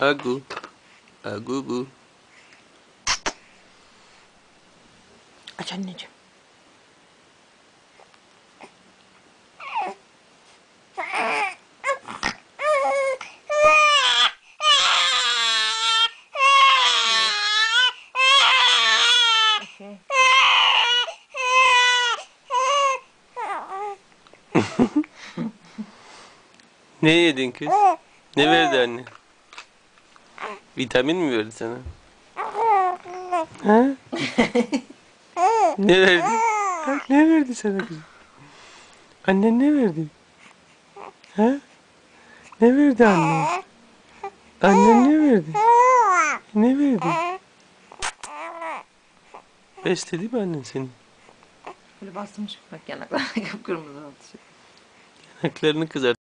Agu. Agugu. Aç anneciğim. Ne yedin kız? Ne verdi anne? Vitamin mi verdi sana? Ha? Ne verdi? Ha, ne verdi sana kızım? Annen ne verdi? Ha? Ne verdi anne? Annen ne verdi? Ne verdi? Besledi mi annen seni? Böyle bastırmış bak yanaklarına kıpkırmızı oldu. Yanaklarını kızart.